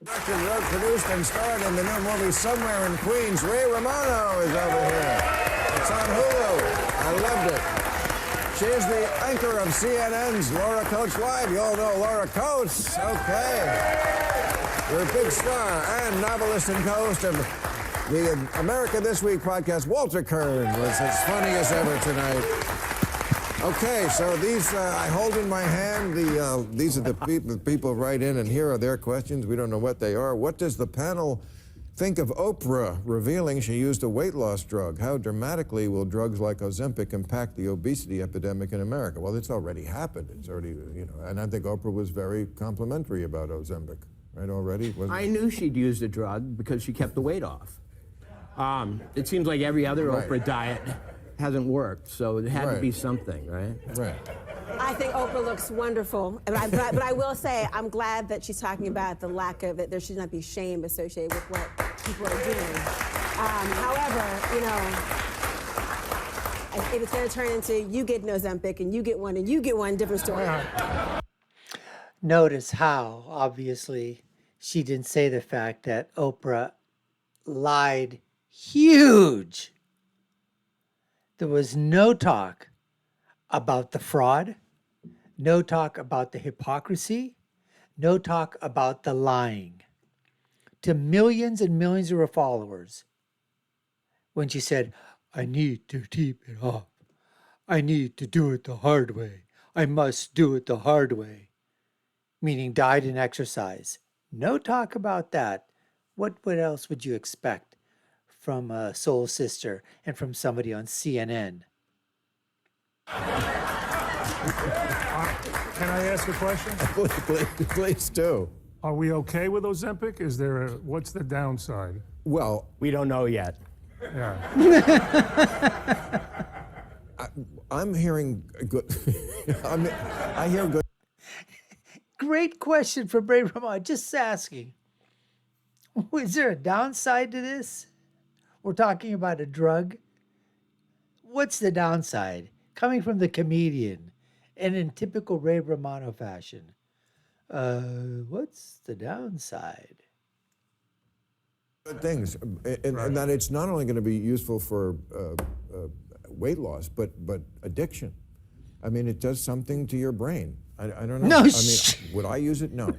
Directed, wrote, produced, and starred in the new movie Somewhere in Queens. Ray Romano is over here. It's on Hulu. I loved it. She is the anchor of CNN's Laura Coates Live. You all know Laura Coates. Okay. You're a big star and novelist and co-host of the America This Week podcast. Walter Kern was as funny as ever tonight. Okay, so these, I hold in my hand, these are the people write in, and here are their questions. We don't know what they are. What does the panel think of Oprah revealing she used a weight loss drug? How dramatically will drugs like Ozempic impact the obesity epidemic in America? Well, it's already happened. It's already, you know, and I think Oprah was very complimentary about Ozempic, right, already? I knew she'd used a drug because she kept the weight off. It seems like every other Oprah diet hasn't worked, so it had to be something, right? Right. I think Oprah looks wonderful, but I will say I'm glad that she's talking about the lack of it. There should not be shame associated with what people are doing. However, you know, if it's going to turn into you get an Ozempic and you get one, different story. Notice how, obviously, she didn't say the fact that Oprah lied huge. There was no talk about the fraud, no talk about the hypocrisy, no talk about the lying to millions and millions of her followers when she said, I need to keep it off. I need to do it the hard way. I must do it the hard way. Meaning diet and exercise. No talk about that. What else would you expect from a soul sister and from somebody on CNN? Can I ask a question? Please do. Are we okay with Ozempic? Is there what's the downside? Well, We don't know yet. Yeah. I'm hearing good. I hear good. Great question from Ray Romano. Just asking. Is there a downside to this? We're talking about a drug. What's the downside? Coming from the comedian and in typical Ray Romano fashion. What's the downside? Good things, and that it's not only going to be useful for weight loss, but addiction. I mean, it does something to your brain. I don't know. No, I mean, would I use it? No.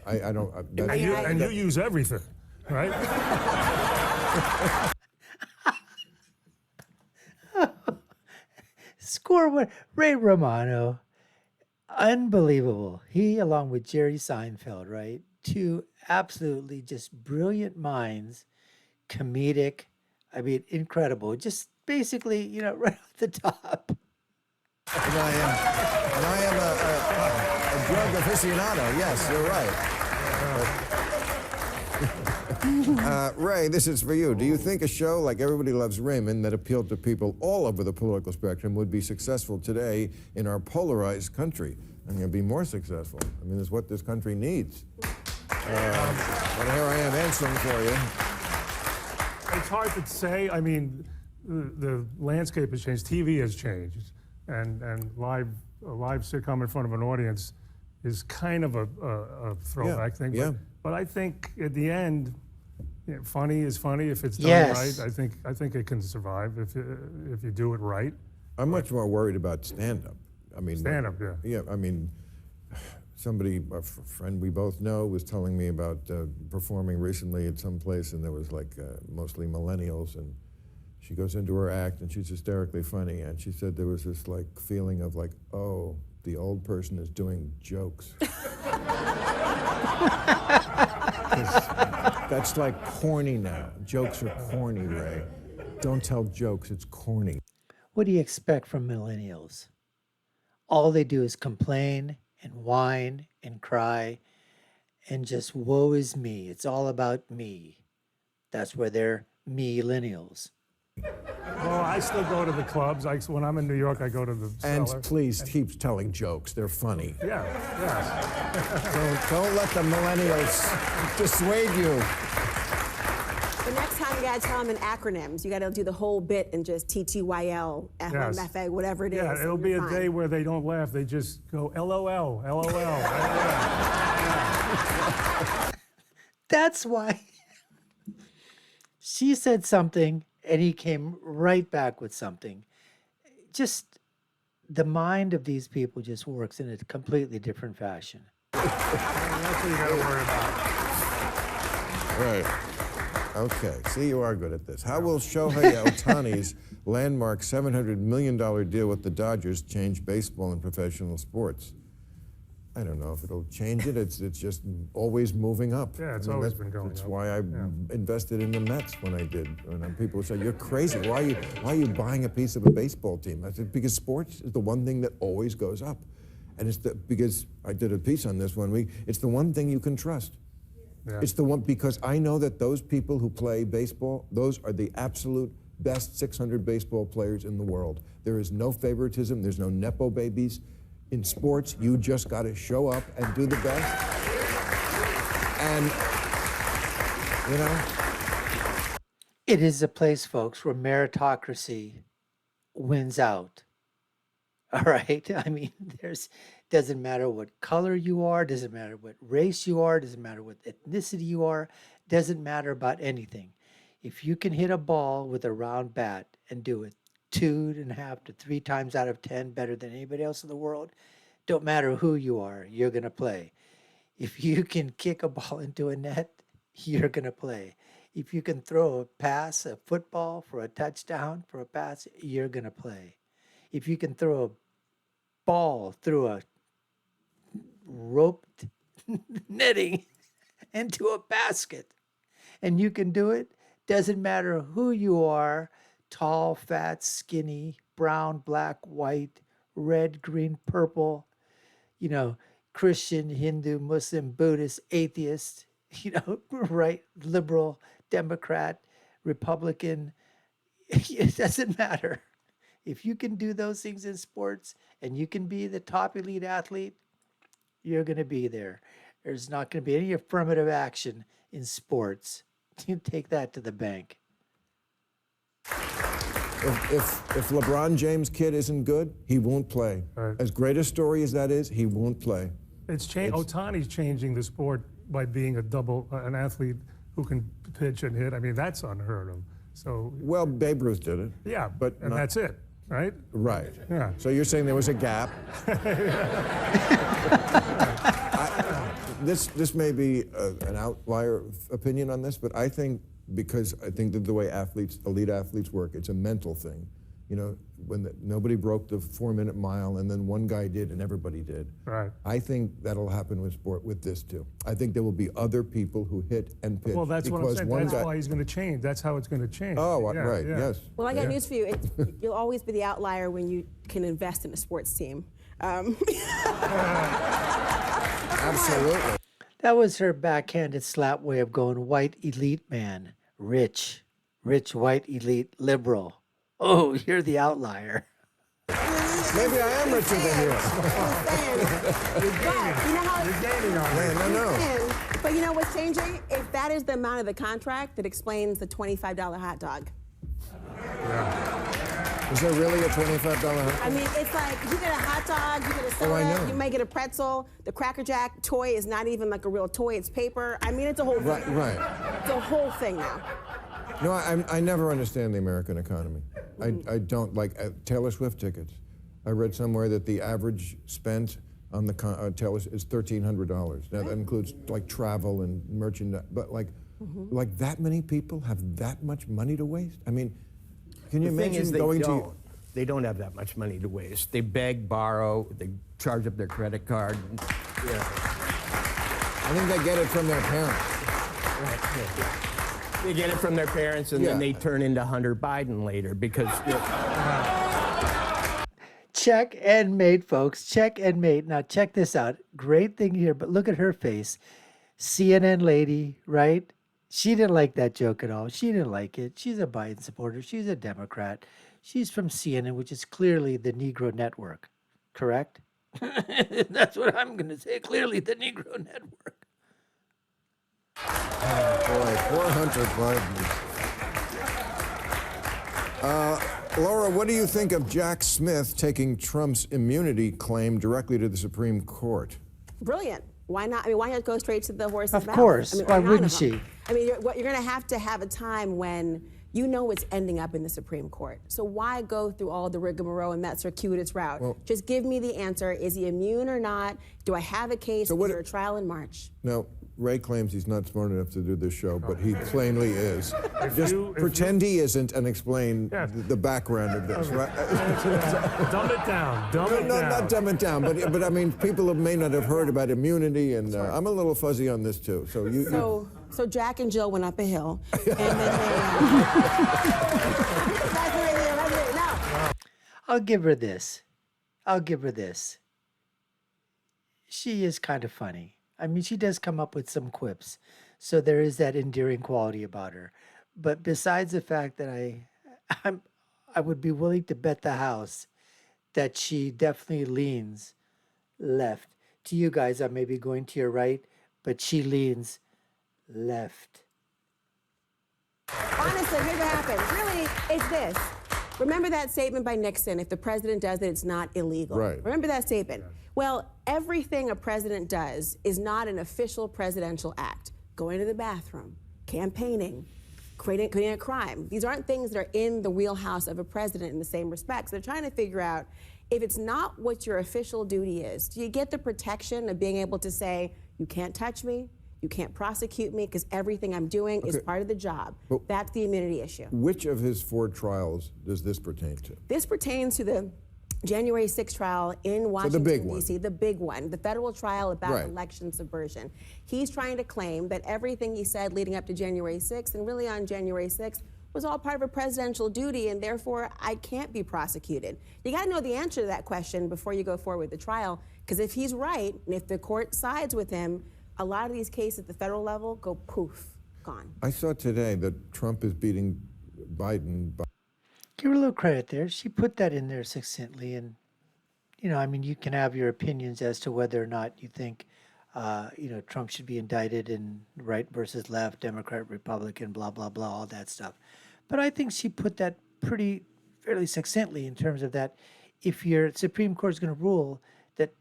I don't. And you use everything, right? Score one. Ray Romano. Unbelievable. He, along with Jerry Seinfeld, right? Two absolutely just brilliant minds, comedic. I mean, incredible. Just basically, you know, right off the top. And I am a drug aficionado. Yes, you're right. Ray, this is for you. Do you think a show like Everybody Loves Raymond that appealed to people all over the political spectrum would be successful today in our polarized country? And you'll be more successful. I mean, it's what this country needs. But here I am answering for you. It's hard to say. I mean, the landscape has changed. TV has changed. And a live sitcom in front of an audience is kind of a throwback thing. But I think at the end, you know, funny is funny if it's done right. I think it can survive if you do it right. I'm much more worried about stand-up. I mean, stand-up, yeah. I mean, somebody, a friend we both know, was telling me about performing recently at some place, and there was like mostly millennials, and she goes into her act, and she's hysterically funny, and she said there was this like feeling of like, oh, the old person is doing jokes. That's like corny now. Jokes are corny, Ray. Don't tell jokes, it's corny. What do you expect from millennials? All they do is complain and whine and cry and just woe is me. It's all about me. That's where they're me-lennials. Well, I still go to the clubs. When I'm in New York, I go to the And Cellar. please keep telling jokes. They're funny. Yeah. Don't let the millennials dissuade you. The next time you gotta tell them in acronyms. You gotta do the whole bit in just TTYL, FMFA, whatever it is. Yeah, it'll be a day where they don't laugh. They just go LOL, LOL. That's why she said something and he came right back with something. Just the mind of these people just works in a completely different fashion. That's what you got to worry about. Right. Okay. See, you are good at this. How will Shohei Ohtani's landmark $700 million deal with the Dodgers change baseball and professional sports? I don't know if it'll change it. It's just always moving up. Yeah, it's always been going That's up. why I invested in the Mets when I did. And people would say, "You're crazy. Why are you buying a piece of a baseball team?" I said, "Because sports is the one thing that always goes up, and it's because I did a piece on this one week. It's the one thing you can trust. Yeah. It's the one because I know that those people who play baseball, those are the absolute best 600 baseball players in the world. There is no favoritism. There's no nepo babies." In sports, you just got to show up and do the best. And, you know. It is a place, folks, where meritocracy wins out. All right? I mean, doesn't matter what color you are, doesn't matter what race you are, doesn't matter what ethnicity you are, doesn't matter about anything. If you can hit a ball with a round bat and do it 2.5 to 3 times out of 10 better than anybody else in the world, don't matter who you are, you're going to play. If you can kick a ball into a net, you're going to play. If you can throw a pass, a football for a touchdown, for a pass, you're going to play. If you can throw a ball through a roped netting into a basket and you can do it, doesn't matter who you are, tall, fat, skinny, brown, black, white, red, green, purple, you know, Christian, Hindu, Muslim, Buddhist, atheist, you know, right, liberal, Democrat, Republican. It doesn't matter. If you can do those things in sports and you can be the top elite athlete, you're going to be there. There's not going to be any affirmative action in sports. You take that to the bank. If LeBron James' kid isn't good, he won't play. Right. As great a story as that is, he won't play. Ohtani's changing the sport by being an athlete who can pitch and hit. I mean, that's unheard of. So Well, Babe Ruth did it. yeah, but and not- that's it, right? Right. Yeah. So you're saying there was a gap. This may be an outlier opinion on this, but I think because I think that the way elite athletes work, it's a mental thing. You know, nobody broke the 4-minute mile, and then one guy did, and everybody did. Right. I think that'll happen with sport with this too. I think there will be other people who hit and pitch. Well, that's what I'm because saying. one That's guy- why he's going to change. That's how it's going to change. Oh, Yeah, right. yeah. Yes. Well, I got news for you. You'll always be the outlier when you can invest in a sports team. Absolutely. That was her backhanded slap way of going white elite man, rich, white elite liberal. Oh, you're the outlier. Maybe I am richer than you. You're gaining on it. No. But you know what's changing? If that is the amount of the contract, that explains the $25 hot dog. Is there really a $25 hot I mean, it's like you get a hot dog, you get a Oh, I soda, know. you may get a pretzel. The Cracker Jack toy is not even like a real toy; it's paper. I mean, it's a whole thing. Right. It's a whole thing now. No, I never understand the American economy. I don't like Taylor Swift tickets. I read somewhere that the average spent on the Taylor is $1,300. Now that includes like travel and merchandise, but like that many people have that much money to waste. I mean, can you The thing imagine is, going to? they don't have that much money to waste. They beg, borrow, they charge up their credit card. I think they get it from their parents. They get it from their parents, and then Yeah. they turn into Hunter Biden later because Check and mate, folks. Check and mate. Now, check this out. Great thing here, but look at her face. CNN lady, right? She didn't like that joke at all. She didn't like it. She's a Biden supporter. She's a Democrat. She's from CNN, which is clearly the Negro Network, correct? That's what I'm going to say. Clearly the Negro Network. Boy, poor Hunter Biden. Laura, what do you think of Jack Smith taking Trump's immunity claim directly to the Supreme Court? Brilliant. Why not? I mean, why not go straight to the horse's mouth? Of course. I mean, Why or none wouldn't of them. she? I mean, you're going to have a time when you know it's ending up in the Supreme Court. So why go through all the rigmarole and that circuitous route? Well, just give me the answer. Is he immune or not? Do I have a case? So Is there a trial in March? Now, Ray claims he's not smart enough to do this show, but he plainly is. Just pretend he isn't and explain the background of this, right? Dumb it down. Not dumb it down, but I mean, people may not have heard about immunity, and I'm a little fuzzy on this too. So So Jack and Jill went up a hill, and then they. No. I'll give her this. She is kind of funny. I mean, she does come up with some quips, so there is that endearing quality about her. But besides the fact that I would be willing to bet the house that she definitely leans left. To you guys, I may be going to your right, but she leans left. Honestly, here's what happened. Really, it's this. Remember that statement by Nixon, if the president does it, it's not illegal. Right. Remember that statement? Well, everything a president does is not an official presidential act. Going to the bathroom, campaigning, creating a crime. These aren't things that are in the wheelhouse of a president in the same respect. So they're trying to figure out, if it's not what your official duty is, do you get the protection of being able to say, you can't touch me, you can't prosecute me, because everything I'm doing is part of the job. That's the immunity issue. which of his 4 trials does this pertain to? This pertains to the January 6th trial in Washington, D.C., the big one, the federal trial about election subversion. He's trying to claim that everything he said leading up to January 6th and really on January 6th was all part of a presidential duty, and therefore I can't be prosecuted. You got to know the answer to that question before you go forward with the trial, because if he's right, and if the court sides with him, a lot of these cases at the federal level go poof, gone. I saw today that Trump is beating Biden by Give her a little credit there. She put that in there succinctly. And, you know, I mean, you can have your opinions as to whether or not you think, Trump should be indicted in right versus left, Democrat, Republican, blah, blah, blah, all that stuff. But I think she put that fairly succinctly in terms of that if your Supreme Court is going to rule that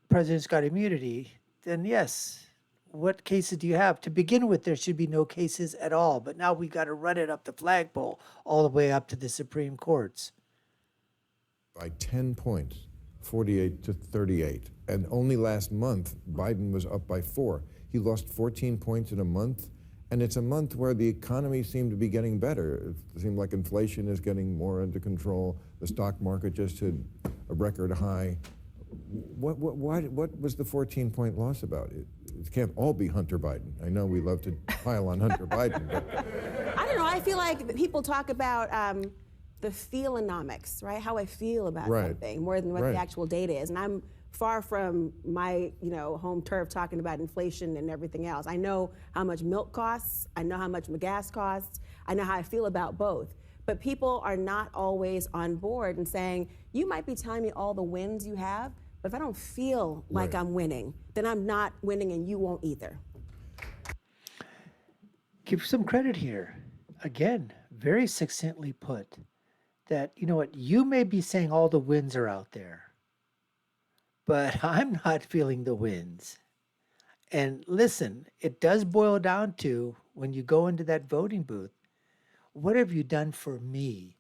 presidents got immunity, then yes, what cases do you have? To begin with, there should be no cases at all. But now we got to run it up the flagpole all the way up to the Supreme Courts. by 10 points, 48 to 38. And only last month, Biden was up by 4. He lost 14 points in a month. And it's a month where the economy seemed to be getting better. It seemed like inflation is getting more under control. The stock market just hit a record high. What was the 14-point loss about? It can't all be Hunter Biden. I know we love to pile on Hunter Biden, but I don't know. I feel like people talk about the feelonomics, right? How I feel about something more than what the actual data is. And I'm far from my, home turf talking about inflation and everything else. I know how much milk costs. I know how much gas costs. I know how I feel about both. But people are not always on board and saying, you might be telling me all the wins you have, but if I don't feel like I'm winning, then I'm not winning and you won't either. Give some credit here. Again, very succinctly put that, you know what, you may be saying all the wins are out there, but I'm not feeling the wins. And listen, it does boil down to when you go into that voting booth, what have you done for me?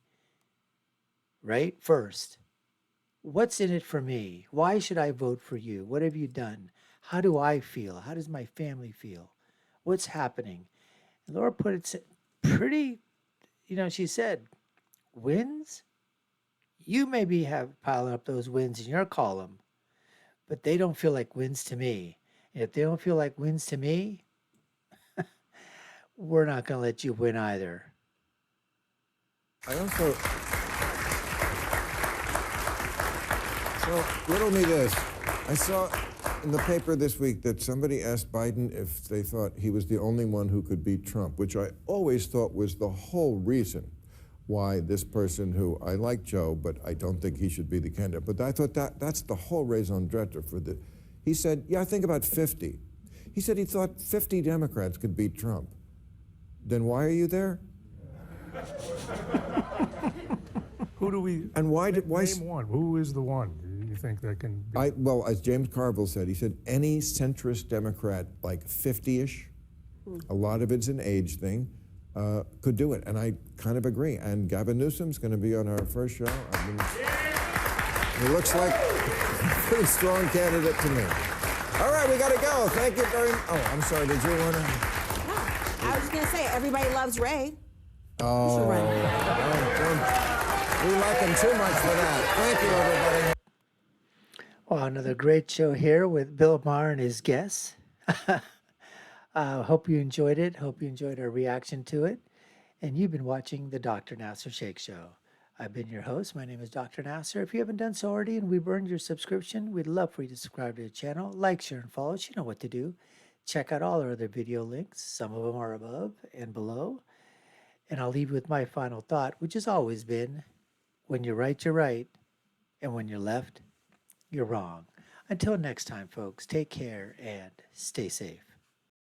Right? First, what's in it for me? Why should I vote for you? What have you done? How do I feel? How does my family feel? What's happening? And Laura put it pretty, she said, wins? You maybe have piling up those wins in your column, but they don't feel like wins to me. And if they don't feel like wins to me, we're not going to let you win either. I also, so riddle me this. I saw in the paper this week that somebody asked Biden if they thought he was the only one who could beat Trump, which I always thought was the whole reason why this person who, I like Joe, but I don't think he should be the candidate. But I thought that's the whole raison d'etre for the, he said, yeah, I think about 50. He said he thought 50 Democrats could beat Trump. Then why are you there? Who do we? And why? Name one. Who is the one? think that can be? Well, as James Carville said, he said any centrist Democrat, like 50-ish, a lot of it's an age thing, could do it. And I kind of agree. And Gavin Newsom's going to be on our first show. He looks like a pretty strong candidate to me. All right, we got to go. Thank you very much. Oh, I'm sorry. Did you want to? No, I was just going to say, everybody loves Ray. Oh, we like him too much for that. Thank you, everybody. Well, another great show here with Bill Maher and his guests. Hope you enjoyed it. Hope you enjoyed our reaction to it. And you've been watching the Dr. Nasir Shaikh Show. I've been your host. My name is Dr. Nasir. If you haven't done so already and we've earned your subscription, we'd love for you to subscribe to the channel, like, share, and follow us. You know what to do. Check out all our other video links. Some of them are above and below. And I'll leave you with my final thought, which has always been, when you're right, you're right. And when you're left, you're wrong. Until next time, folks, take care and stay safe.